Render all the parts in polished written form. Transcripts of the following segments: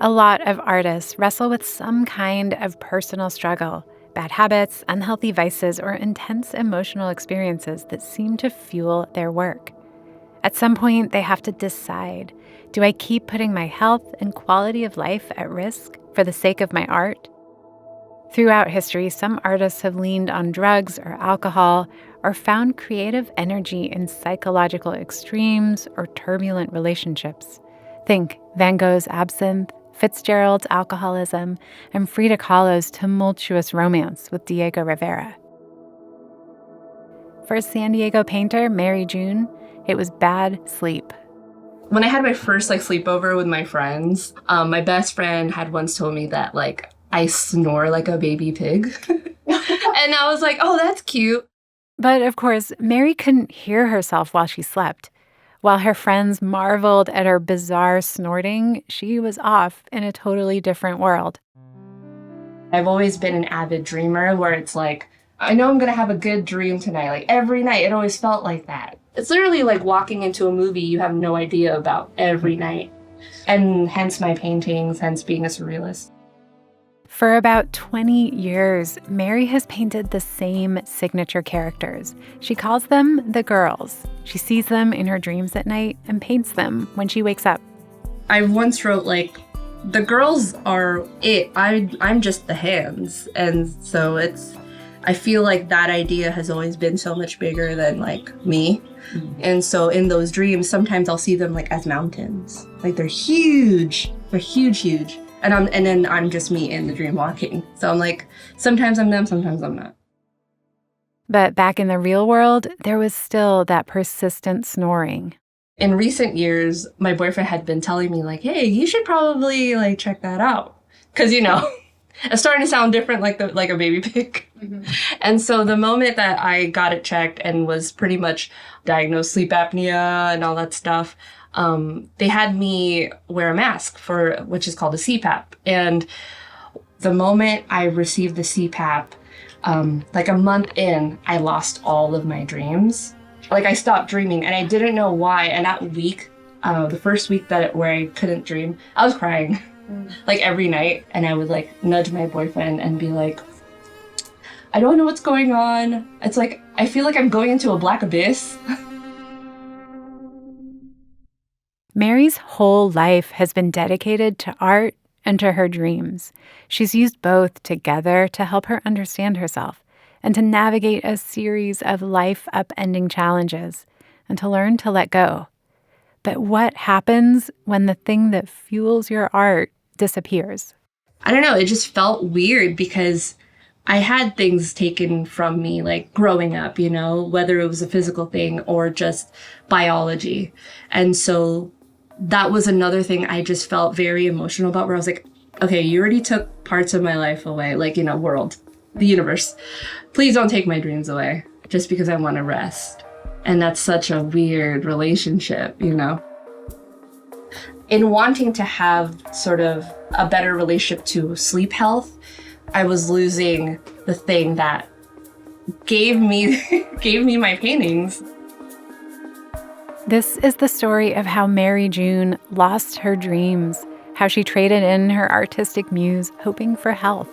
A lot of artists wrestle with some kind of personal struggle, bad habits, unhealthy vices, or intense emotional experiences that seem to fuel their work. At some point, they have to decide, do I keep putting my health and quality of life at risk for the sake of my art? Throughout history, some artists have leaned on drugs or alcohol or found creative energy in psychological extremes or turbulent relationships. Think Van Gogh's absinthe, Fitzgerald's alcoholism, and Frida Kahlo's tumultuous romance with Diego Rivera. For San Diego painter Mary Jhun, it was bad sleep. When I had my first sleepover with my friends, my best friend had once told me that I snore like a baby pig. And I was like, oh, that's cute. But of course, Mary couldn't hear herself while she slept. While her friends marveled at her bizarre snorting, she was off in a totally different world. I've always been an avid dreamer where it's I know I'm going to have a good dream tonight. Every night, it always felt like that. It's literally like walking into a movie you have no idea about every night. And hence my paintings, hence being a surrealist. For about 20 years, Mary has painted the same signature characters. She calls them the girls. She sees them in her dreams at night and paints them when she wakes up. I once wrote, the girls are it. I'm just the hands. And so I feel like that idea has always been so much bigger than, me. Mm-hmm. And so in those dreams, sometimes I'll see them, as mountains. They're huge. They're huge, huge. And then I'm just me in the dream walking. So I'm sometimes I'm them, sometimes I'm not. But back in the real world, there was still that persistent snoring. In recent years, my boyfriend had been telling me, hey, you should probably, check that out. Because, it's starting to sound different like a baby pig. Mm-hmm. And so the moment that I got it checked and was pretty much diagnosed sleep apnea and all that stuff, they had me wear a mask which is called a CPAP. And the moment I received the CPAP, a month in, I lost all of my dreams. I stopped dreaming and I didn't know why. And that week, the first week where I couldn't dream, I was crying every night. And I would nudge my boyfriend and be I don't know what's going on. It's I feel like I'm going into a black abyss. Mary's whole life has been dedicated to art and to her dreams. She's used both together to help her understand herself and to navigate a series of life-upending challenges and to learn to let go. But what happens when the thing that fuels your art disappears? I don't know. It just felt weird because I had things taken from me, growing up, whether it was a physical thing or just biology. And so that was another thing I just felt very emotional about, where I was okay, you already took parts of my life away, world, the universe. Please don't take my dreams away just because I want to rest. And that's such a weird relationship, In wanting to have sort of a better relationship to sleep health, I was losing the thing that gave me my paintings. This is the story of how Mary Jhun lost her dreams, how she traded in her artistic muse hoping for health,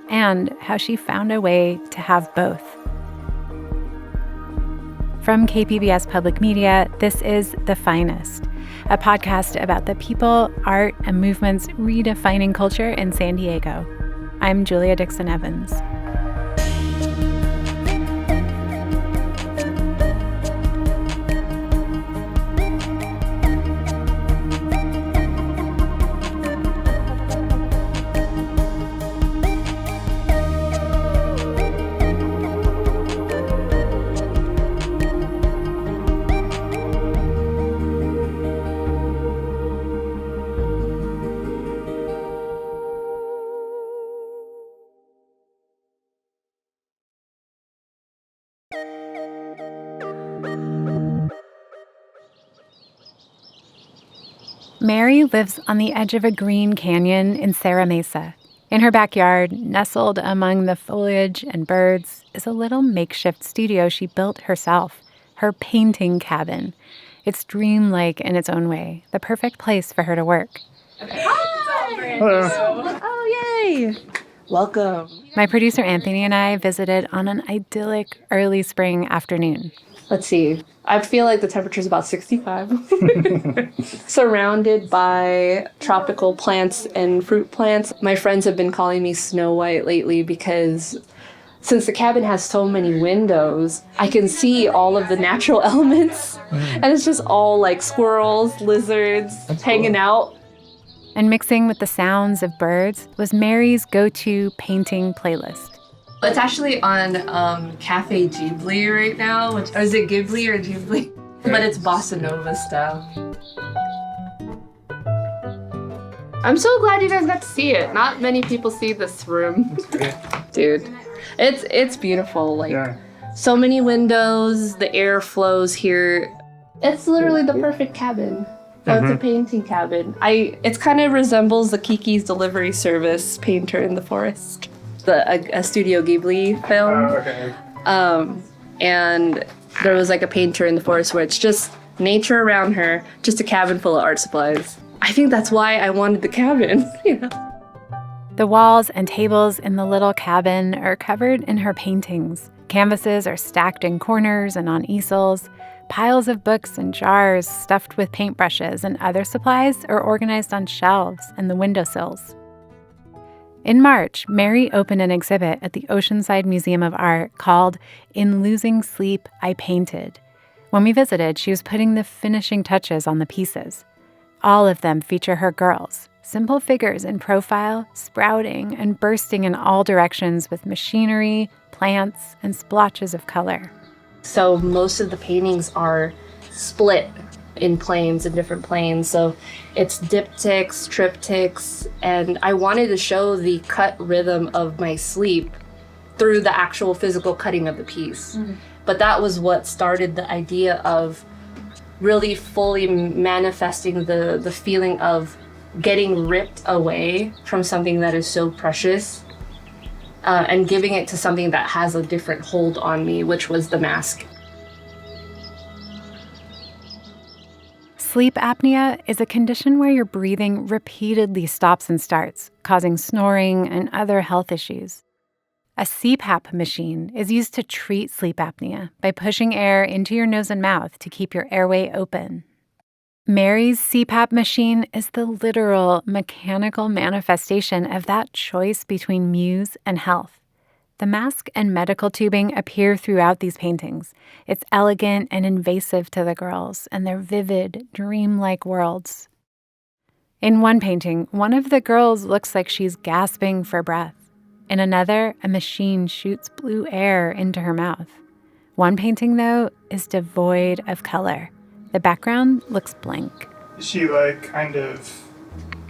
and how she found a way to have both. From KPBS Public Media, this is The Finest, a podcast about the people, art, and movements redefining culture in San Diego. I'm Julia Dixon Evans. Mary lives on the edge of a green canyon in Serra Mesa. In her backyard, nestled among the foliage and birds, is a little makeshift studio she built herself, her painting cabin. It's dreamlike in its own way, the perfect place for her to work. Okay. Hi! Hello. Oh, yay! Welcome. My producer Anthony and I visited on an idyllic early spring afternoon. Let's see. I feel like the temperature is about 65. Surrounded by tropical plants and fruit plants. My friends have been calling me Snow White lately because since the cabin has so many windows, I can see all of the natural elements. And it's just all like squirrels, lizards, hanging out. And mixing with the sounds of birds was Mary's go-to painting playlist. It's actually on Cafe Ghibli right now. Or is it Ghibli or Ghibli? But it's bossa nova style. I'm so glad you guys got to see it. Not many people see this room. Dude, it's beautiful. Like, so many windows, the air flows here. It's literally the perfect cabin. Oh, it's a painting cabin. It kind of resembles the Kiki's Delivery Service, Painter in the Forest. A Studio Ghibli film. Oh, okay. And there was like a painter in the forest where it's just nature around her, just a cabin full of art supplies. I think that's why I wanted the cabin, you know. The walls and tables in the little cabin are covered in her paintings. Canvases are stacked in corners and on easels. Piles of books and jars stuffed with paintbrushes and other supplies are organized on shelves and the windowsills. In March, Mary opened an exhibit at the Oceanside Museum of Art called In Losing Sleep, I Painted. When we visited, she was putting the finishing touches on the pieces. All of them feature her girls, simple figures in profile, sprouting and bursting in all directions with machinery, plants, and splotches of color. So most of the paintings are split in planes, in different planes. So it's diptychs, triptychs, and I wanted to show the cut rhythm of my sleep through the actual physical cutting of the piece. But that was what started the idea of really fully manifesting the feeling of getting ripped away from something that is so precious and giving it to something that has a different hold on me, which was the mask. Sleep apnea is a condition where your breathing repeatedly stops and starts, causing snoring and other health issues. A CPAP machine is used to treat sleep apnea by pushing air into your nose and mouth to keep your airway open. Mary's CPAP machine is the literal mechanical manifestation of that choice between muse and health. The mask and medical tubing appear throughout these paintings. It's elegant and invasive to the girls and their vivid, dreamlike worlds. In one painting, one of the girls looks like she's gasping for breath. In another, a machine shoots blue air into her mouth. One painting, though, is devoid of color. The background looks blank. Is she like kind of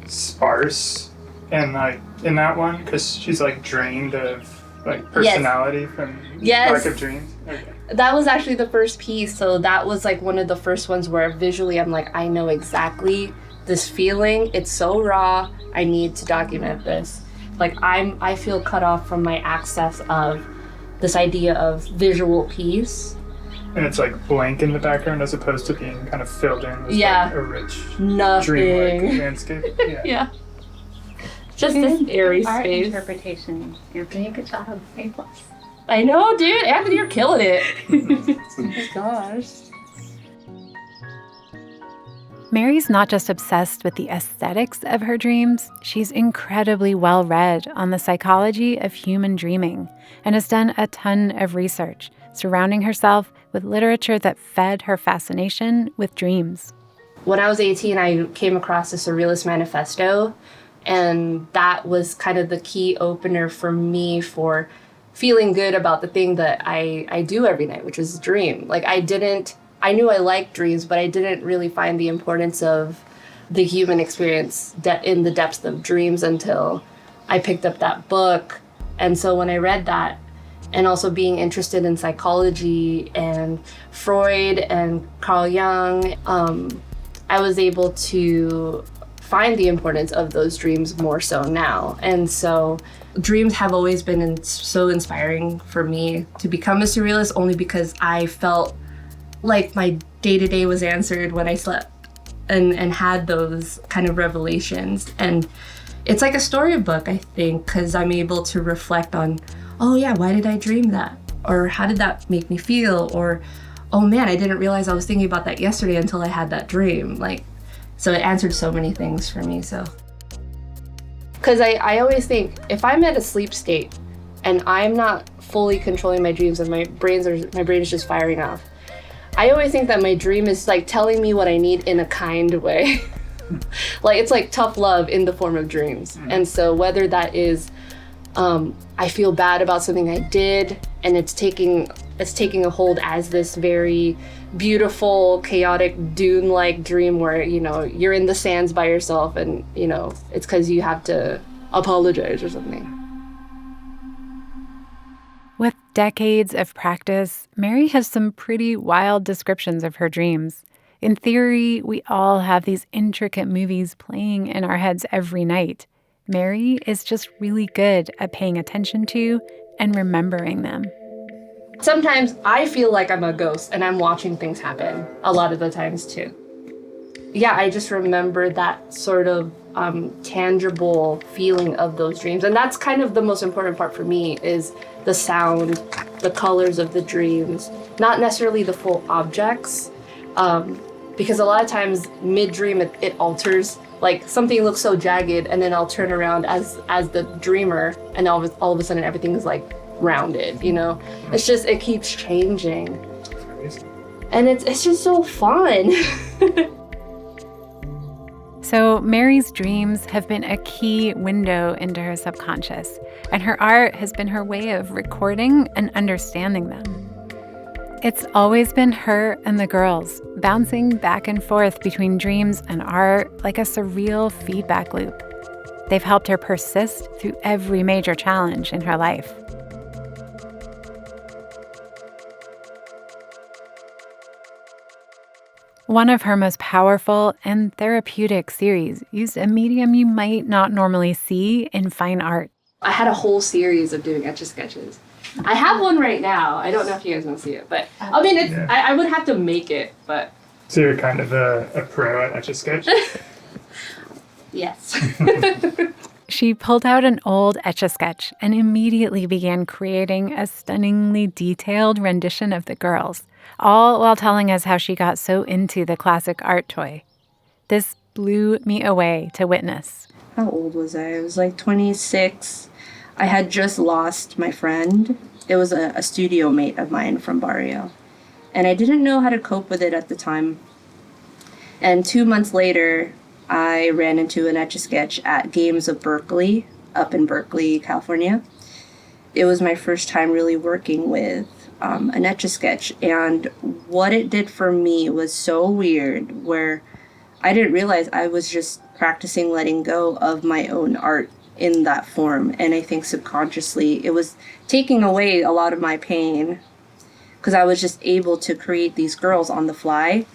sparse and like in that one? Because she's like drained of like personality from lack of dreams? Okay. That was actually the first piece. So that was like one of the first ones where visually I'm like, I know exactly this feeling. It's so raw. I need to document this. Like I feel cut off from my access of this idea of visual piece. And it's like blank in the background as opposed to being kind of filled in with like a rich dreamlike landscape. Yeah. Just this airy Art space. Interpretation. Anthony, good job. A+. I know, dude. Anthony, you're killing it. Oh my gosh. Mary's not just obsessed with the aesthetics of her dreams, she's incredibly well-read on the psychology of human dreaming and has done a ton of research, surrounding herself with literature that fed her fascination with dreams. When I was 18, I came across the Surrealist Manifesto, and that was kind of the key opener for me for feeling good about the thing that I do every night, which is dream. Like I knew I liked dreams, but I didn't really find the importance of the human experience in the depths of dreams until I picked up that book. And so when I read that, and also being interested in psychology and Freud and Carl Jung, I was able to find the importance of those dreams more so now. And so dreams have always been so inspiring for me to become a surrealist, only because I felt like my day-to-day was answered when I slept and had those kind of revelations. And it's like a storybook, I think, because I'm able to reflect on, oh yeah, why did I dream that? Or how did that make me feel? Or, oh man, I didn't realize I was thinking about that yesterday until I had that dream. Like, so it answered so many things for me, so. Because I always think, if I'm at a sleep state and I'm not fully controlling my dreams and my brain is just firing off, I always think that my dream is like telling me what I need in a kind way. Like, it's like tough love in the form of dreams. And so whether that is, I feel bad about something I did and it's taking a hold as this very beautiful, chaotic, Dune-like dream where, you know, you're in the sands by yourself and, you know, it's because you have to apologize or something. With decades of practice, Mary has some pretty wild descriptions of her dreams. In theory, we all have these intricate movies playing in our heads every night. Mary is just really good at paying attention to and remembering them. Sometimes I feel like I'm a ghost and I'm watching things happen a lot of the times too. Yeah, I just remember that sort of tangible feeling of those dreams. And that's kind of the most important part for me is the sound, the colors of the dreams, not necessarily the full objects. Because a lot of times mid-dream it alters, like something looks so jagged and then I'll turn around as the dreamer and all of a sudden everything is like rounded, you know? It's just, it keeps changing. And it's just so fun. So Mary's dreams have been a key window into her subconscious, and her art has been her way of recording and understanding them. It's always been her and the girls, bouncing back and forth between dreams and art like a surreal feedback loop. They've helped her persist through every major challenge in her life. One of her most powerful and therapeutic series used a medium you might not normally see in fine art. I had a whole series of doing Etch-a-Sketches. I have one right now. I don't know if you guys want to see it, but I mean, it's, yeah. I would have to make it, but. So you're kind of a pro at Etch-a-Sketch? Yes. She pulled out an old Etch-a-Sketch and immediately began creating a stunningly detailed rendition of the girls, all while telling us how she got so into the classic art toy. This blew me away to witness. How old was I? I was like 26. I had just lost my friend. It was a studio mate of mine from Barrio. And I didn't know how to cope with it at the time. And 2 months later, I ran into an Etch-a-Sketch at Games of Berkeley, up in Berkeley, California. It was my first time really working with an Etch-a-Sketch. And what it did for me was so weird, where I didn't realize I was just practicing letting go of my own art in that form. And I think subconsciously it was taking away a lot of my pain because I was just able to create these girls on the fly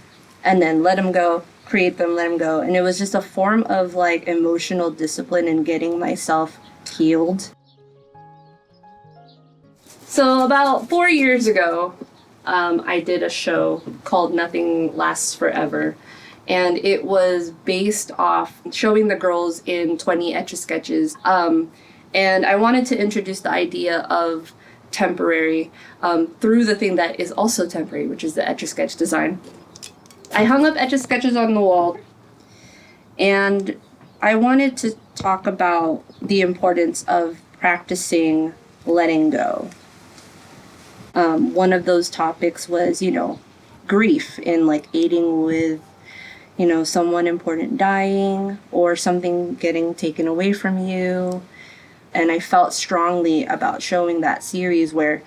and then let them go, create them, let them go. And it was just a form of like emotional discipline and getting myself healed. So about 4 years ago, I did a show called Nothing Lasts Forever. And it was based off showing the girls in 20 Etch-a-Sketches. And I wanted to introduce the idea of temporary through the thing that is also temporary, which is the Etch-a-Sketch design. I hung up Etch-a-Sketches on the wall. And I wanted to talk about the importance of practicing letting go. One of those topics was, grief and like aiding with someone important dying or something getting taken away from you. And I felt strongly about showing that series where,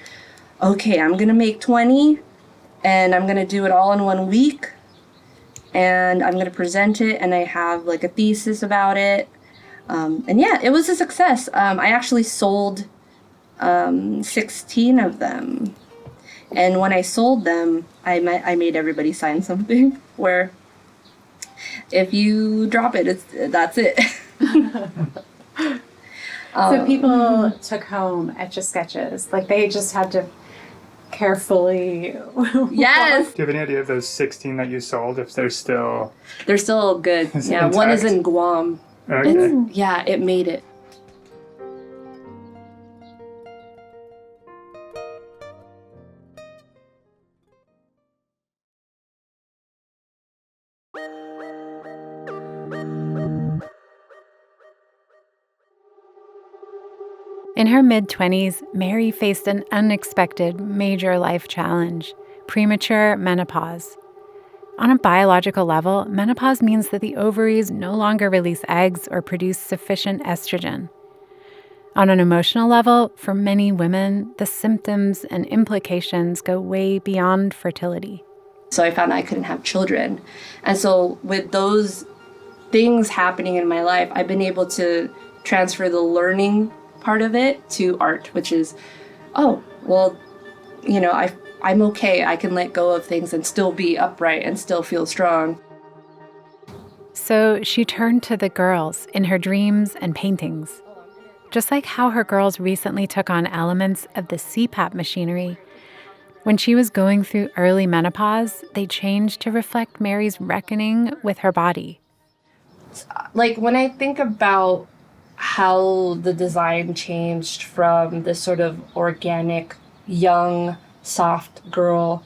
okay, I'm going to make 20 and I'm going to do it all in 1 week and I'm going to present it and I have like a thesis about it. And yeah, it was a success. I actually sold 16 of them. And when I sold them, I made everybody sign something where if you drop it, that's it. So people took home Etch-a-Sketches. Like they just had to carefully. Yes. Do you have any idea of those 16 that you sold, if they're still... They're still good. Yeah, intact? one is in Guam. Okay. Yeah, it made it. In her mid-20s, Mary faced an unexpected major life challenge: premature menopause. On a biological level, menopause means that the ovaries no longer release eggs or produce sufficient estrogen. On an emotional level, for many women, the symptoms and implications go way beyond fertility. So I found I couldn't have children. And so with those things happening in my life, I've been able to transfer the learning part of it to art, which is, I'm okay. I can let go of things and still be upright and still feel strong. So she turned to the girls in her dreams and paintings. Just like how her girls recently took on elements of the CPAP machinery, when she was going through early menopause, they changed to reflect Mary's reckoning with her body. Like when I think about how the design changed from this sort of organic, young, soft girl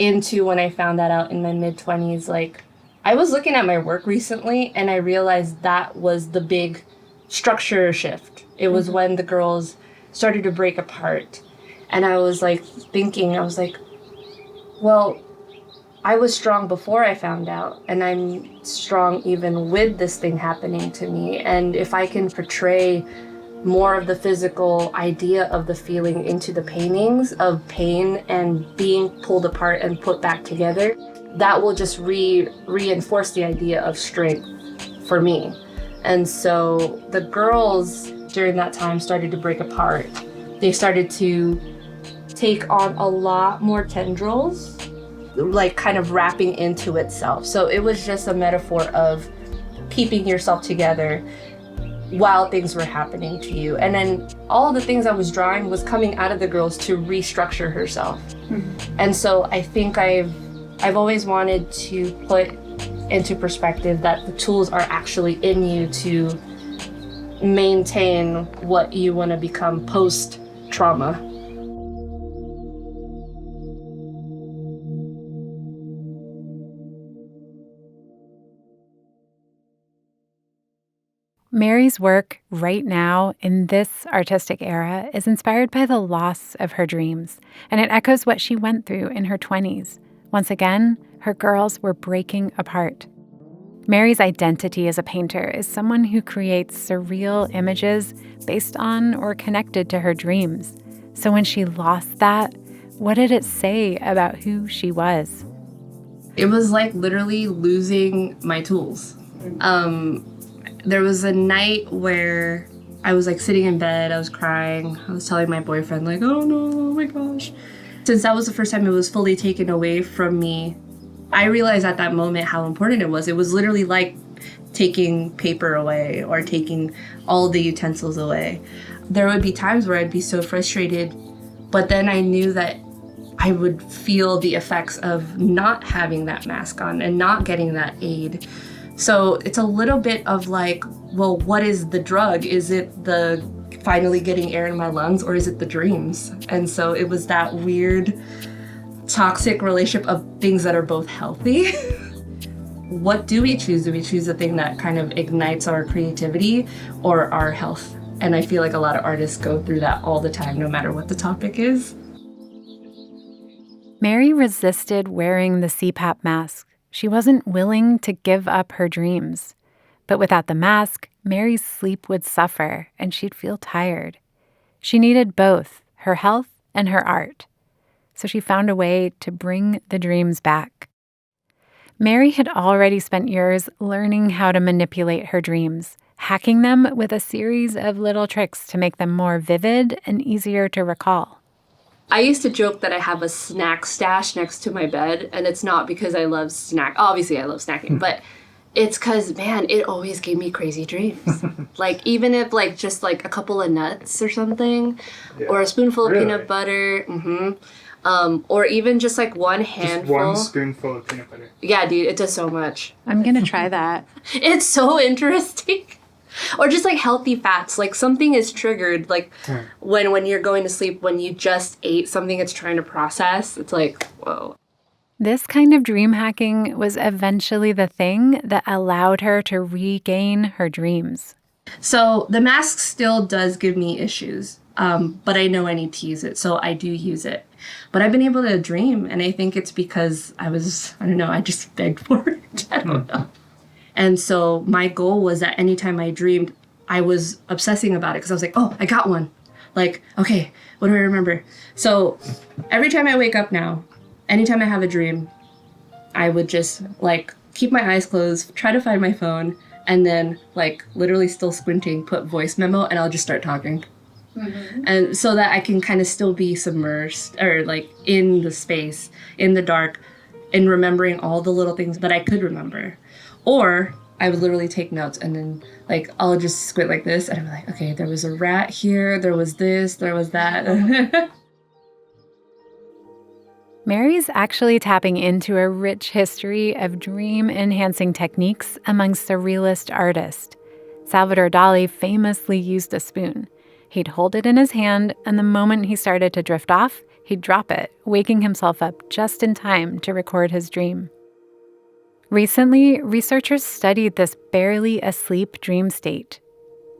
into when I found that out in my mid-20s, like I was looking at my work recently and I realized that was the big structure shift. It was when the girls started to break apart. And I was like thinking, well, I was strong before I found out, and I'm strong even with this thing happening to me. And if I can portray more of the physical idea of the feeling into the paintings of pain and being pulled apart and put back together, that will just reinforce the idea of strength for me. And so the girls during that time started to break apart. They started to take on a lot more tendrils, like kind of wrapping into itself. So it was just a metaphor of keeping yourself together while things were happening to you. And then all the things I was drawing was coming out of the girls to restructure herself. Mm-hmm. And so I think I've always wanted to put into perspective that the tools are actually in you to maintain what you want to become post-trauma. Mary's work right now in this artistic era is inspired by the loss of her dreams, and it echoes what she went through in her 20s. Once again, her girls were breaking apart. Mary's identity as a painter is someone who creates surreal images based on or connected to her dreams. So when she lost that, what did it say about who she was? It was like literally losing my tools. There was a night where I was like sitting in bed, I was crying, I was telling my boyfriend like, oh no, oh my gosh. Since that was the first time it was fully taken away from me, I realized at that moment how important it was. It was literally like taking paper away or taking all the utensils away. There would be times where I'd be so frustrated, but then I knew that I would feel the effects of not having that mask on and not getting that aid. So it's a little bit of like, well, what is the drug? Is it the finally getting air in my lungs, or is it the dreams? And so it was that weird toxic relationship of things that are both healthy. What do we choose? Do we choose the thing that kind of ignites our creativity or our health? And I feel like a lot of artists go through that all the time, no matter what the topic is. Mary resisted wearing the CPAP mask. She wasn't willing to give up her dreams. But without the mask, Mary's sleep would suffer and she'd feel tired. She needed both her health and her art. So she found a way to bring the dreams back. Mary had already spent years learning how to manipulate her dreams, hacking them with a series of little tricks to make them more vivid and easier to recall. I used to joke that I have a snack stash next to my bed, and it's not because I love obviously I love snacking, but it's because, man, it always gave me crazy dreams. Like, even if, like, just, like, a couple of nuts or something, or a spoonful of peanut butter, or even just, like, one handful. Just one spoonful of peanut butter. Yeah, dude, it does so much. I'm going to try that. It's so interesting. Or just like healthy fats, like something is triggered, like when you're going to sleep, when you just ate something it's trying to process, it's like, whoa. This kind of dream hacking was eventually the thing that allowed her to regain her dreams. So the mask still does give me issues, but I know I need to use it, so I do use it. But I've been able to dream, and I think it's because I just begged for it. I don't know. And so my goal was that anytime I dreamed, I was obsessing about it because I was like, oh, I got one. Like, okay, what do I remember? So every time I wake up now, anytime I have a dream, I would just like keep my eyes closed, try to find my phone, and then like literally still squinting, put voice memo, and I'll just start talking. Mm-hmm. And so that I can kind of still be submerged or like in the space, in the dark, and remembering all the little things that I could remember. Or I would literally take notes and then like I'll just squint like this and I'm like, okay, there was a rat here, there was this, there was that. Mary's actually tapping into a rich history of dream-enhancing techniques among surrealist artists. Salvador Dali famously used a spoon. He'd hold it in his hand, and the moment he started to drift off, he'd drop it, waking himself up just in time to record his dream. Recently, researchers studied this barely asleep dream state.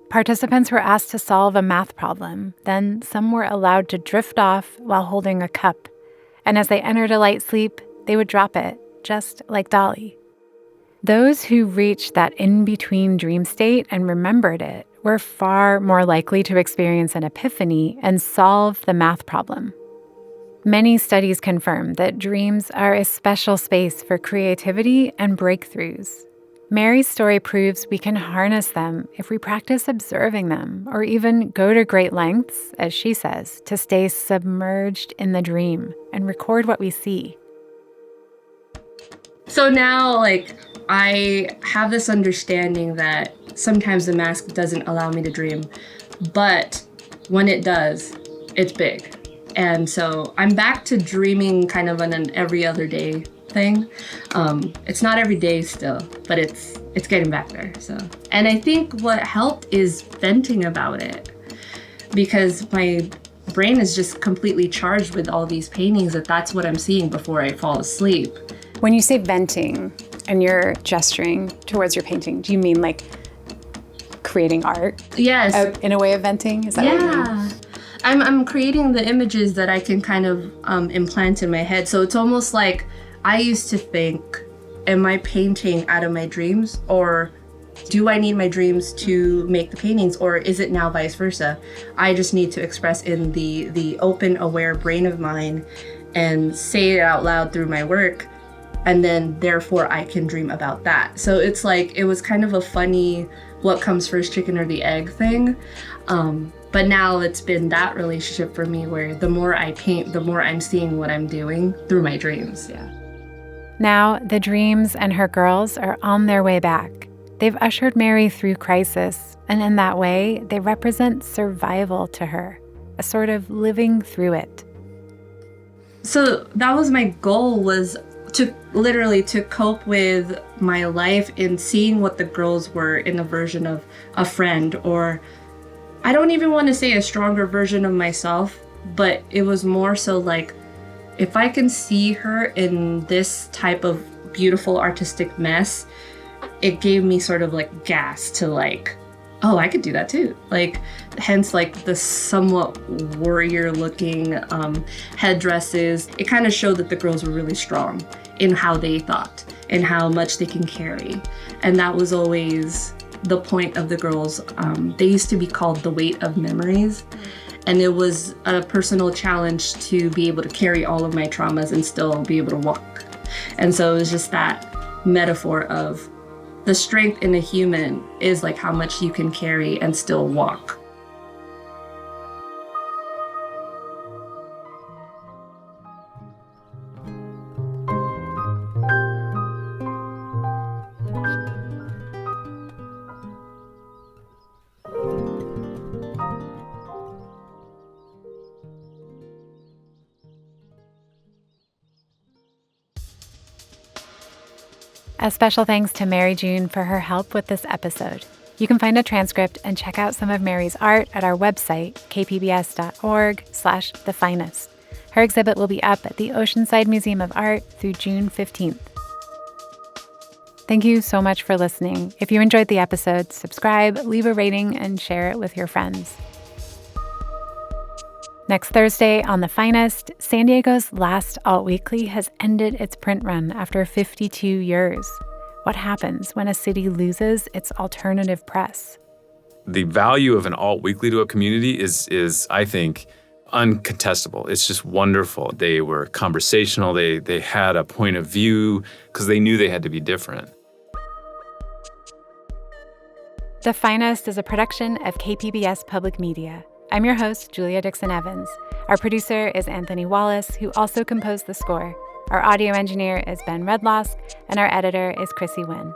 Participants were asked to solve a math problem, then some were allowed to drift off while holding a cup. And as they entered a light sleep, they would drop it, just like Dali. Those who reached that in-between dream state and remembered it were far more likely to experience an epiphany and solve the math problem. Many studies confirm that dreams are a special space for creativity and breakthroughs. Mary's story proves we can harness them if we practice observing them, or even go to great lengths, as she says, to stay submerged in the dream and record what we see. So now, like, I have this understanding that sometimes the mask doesn't allow me to dream, but when it does, it's big. And so I'm back to dreaming kind of on an every other day thing. It's not every day still, but it's getting back there. So, and I think what helped is venting about it, because my brain is just completely charged with all these paintings that's what I'm seeing before I fall asleep. When you say venting and you're gesturing towards your painting, do you mean like creating art? Yes. In a way of venting? Is that what you mean? I'm creating the images that I can kind of implant in my head. So it's almost like I used to think, am I painting out of my dreams, or do I need my dreams to make the paintings, or is it now vice versa? I just need to express in the open, aware brain of mine and say it out loud through my work, and then therefore I can dream about that. So it's like, it was kind of a funny what comes first, chicken or the egg thing. But now it's been that relationship for me where the more I paint, the more I'm seeing what I'm doing through my dreams. Yeah. Now, the dreams and her girls are on their way back. They've ushered Mary through crisis, and in that way, they represent survival to her, a sort of living through it. So that was my goal, was to literally to cope with my life in seeing what the girls were in a version of a friend, or I don't even want to say a stronger version of myself, but it was more so like, if I can see her in this type of beautiful artistic mess, it gave me sort of like gas to like, oh, I could do that too. Like, hence like the somewhat warrior looking headdresses. It kind of showed that the girls were really strong in how they thought and how much they can carry. And that was always the point of the girls. They used to be called the weight of memories. And it was a personal challenge to be able to carry all of my traumas and still be able to walk. And so it was just that metaphor of the strength in a human is like how much you can carry and still walk. A special thanks to Mary Jhun for her help with this episode. You can find a transcript and check out some of Mary's art at our website, kpbs.org/thefinest. Her exhibit will be up at the Oceanside Museum of Art through June 15th. Thank you so much for listening. If you enjoyed the episode, subscribe, leave a rating, and share it with your friends. Next Thursday on The Finest, San Diego's last Alt Weekly has ended its print run after 52 years. What happens when a city loses its alternative press? The value of an alt weekly to a community is I think, uncontestable. It's just wonderful. They were conversational. They had a point of view because they knew they had to be different. The Finest is a production of KPBS Public Media. I'm your host, Julia Dixon-Evans. Our producer is Anthony Wallace, who also composed the score. Our audio engineer is Ben Redlosk, and our editor is Chrissy Wynn.